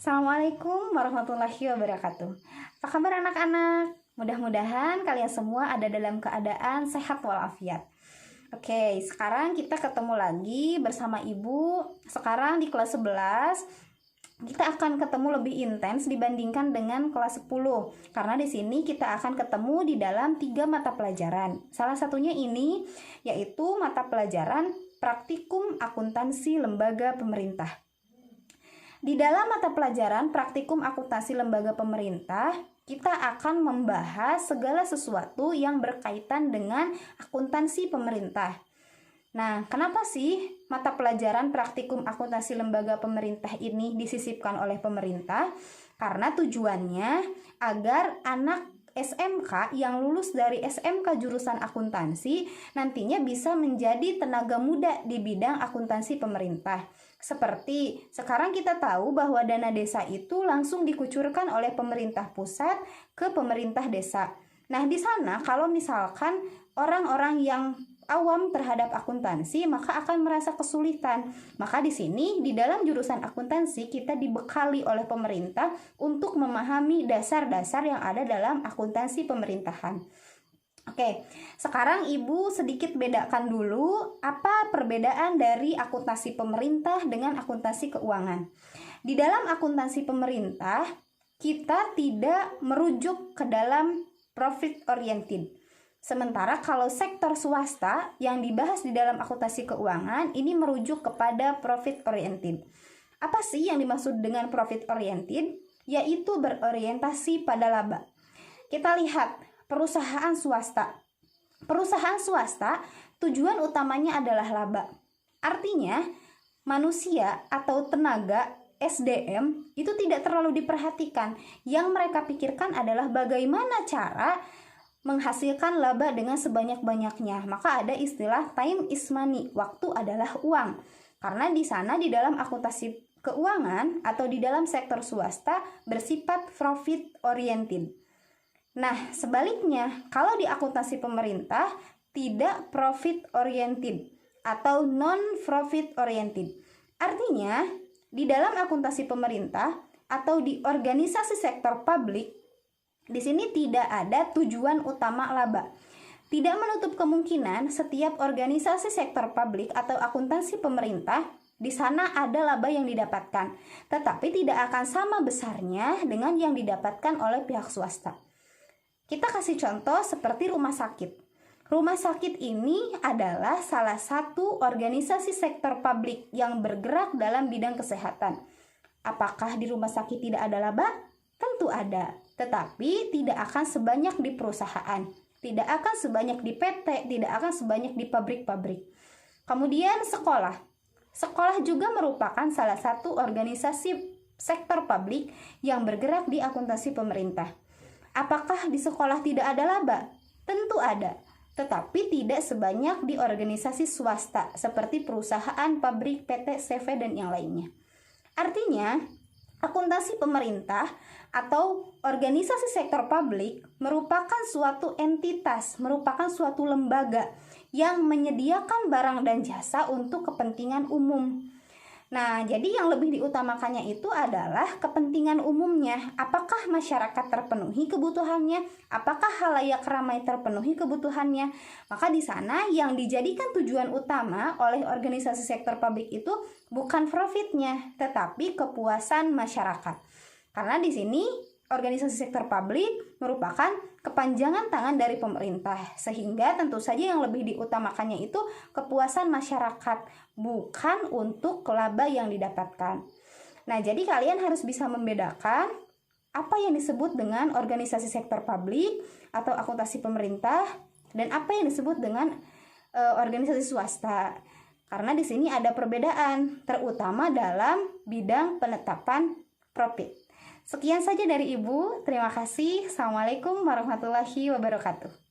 Assalamualaikum warahmatullahi wabarakatuh. Apa kabar anak-anak? Mudah-mudahan kalian semua ada dalam keadaan sehat walafiat. Oke, sekarang kita ketemu lagi bersama Ibu. Sekarang di kelas 11 kita akan ketemu lebih intens dibandingkan dengan kelas 10. Karena di sini kita akan ketemu di dalam 3 mata pelajaran. Salah satunya ini yaitu mata pelajaran Praktikum Akuntansi Lembaga Pemerintah. Di dalam mata pelajaran Praktikum Akuntansi Lembaga Pemerintah, kita akan membahas segala sesuatu yang berkaitan dengan akuntansi pemerintah. Nah, kenapa sih mata pelajaran Praktikum Akuntansi Lembaga Pemerintah ini disisipkan oleh pemerintah? Karena tujuannya agar anak SMK yang lulus dari SMK jurusan akuntansi nantinya bisa menjadi tenaga muda di bidang akuntansi pemerintah. Seperti sekarang kita tahu bahwa dana desa itu langsung dikucurkan oleh pemerintah pusat ke pemerintah desa. Nah, di sana kalau misalkan orang-orang yang awam terhadap akuntansi maka akan merasa kesulitan. Maka di sini di dalam jurusan akuntansi kita dibekali oleh pemerintah untuk memahami dasar-dasar yang ada dalam akuntansi pemerintahan. Oke, sekarang Ibu sedikit bedakan dulu apa perbedaan dari akuntansi pemerintah dengan akuntansi keuangan. Di dalam akuntansi pemerintah kita tidak merujuk ke dalam profit oriented. Sementara kalau sektor swasta yang dibahas di dalam akuntansi keuangan ini merujuk kepada profit oriented. Apa sih yang dimaksud dengan profit oriented? Yaitu berorientasi pada laba. Kita lihat perusahaan swasta. Perusahaan swasta tujuan utamanya adalah laba. Artinya manusia atau tenaga SDM itu tidak terlalu diperhatikan. Yang mereka pikirkan adalah bagaimana cara menghasilkan laba dengan sebanyak-banyaknya. Maka ada istilah time is money, waktu adalah uang. Karena di sana di dalam akuntansi keuangan atau di dalam sektor swasta bersifat profit oriented. Nah, sebaliknya kalau di akuntansi pemerintah tidak profit oriented atau non profit oriented. Artinya di dalam akuntansi pemerintah atau di organisasi sektor publik di sini tidak ada tujuan utama laba. Tidak menutup kemungkinan setiap organisasi sektor publik atau akuntansi pemerintah di sana ada laba yang didapatkan, tetapi tidak akan sama besarnya dengan yang didapatkan oleh pihak swasta. Kita kasih contoh seperti rumah sakit. Rumah sakit ini adalah salah satu organisasi sektor publik yang bergerak dalam bidang kesehatan. Apakah di rumah sakit tidak ada laba? Tentu ada, tetapi tidak akan sebanyak di perusahaan, tidak akan sebanyak di PT, tidak akan sebanyak di pabrik-pabrik. Kemudian sekolah. Sekolah juga merupakan salah satu organisasi sektor publik yang bergerak di akuntansi pemerintah. Apakah di sekolah tidak ada laba? Tentu ada, tetapi tidak sebanyak di organisasi swasta seperti perusahaan, pabrik, PT, CV, dan yang lainnya. Artinya, akuntansi pemerintah atau organisasi sektor publik merupakan suatu entitas, merupakan suatu lembaga yang menyediakan barang dan jasa untuk kepentingan umum. Nah, jadi yang lebih diutamakannya itu adalah kepentingan umumnya. Apakah masyarakat terpenuhi kebutuhannya? Apakah khalayak ramai terpenuhi kebutuhannya? Maka di sana yang dijadikan tujuan utama oleh organisasi sektor publik itu bukan profitnya, tetapi kepuasan masyarakat. Karena di sini organisasi sektor publik merupakan kepanjangan tangan dari pemerintah, sehingga tentu saja yang lebih diutamakannya itu kepuasan masyarakat, bukan untuk laba yang didapatkan. Nah, jadi kalian harus bisa membedakan apa yang disebut dengan organisasi sektor publik atau akuntansi pemerintah dan apa yang disebut dengan organisasi swasta. Karena di sini ada perbedaan, terutama dalam bidang penetapan profit. Sekian saja dari Ibu. Terima kasih. Assalamualaikum warahmatullahi wabarakatuh.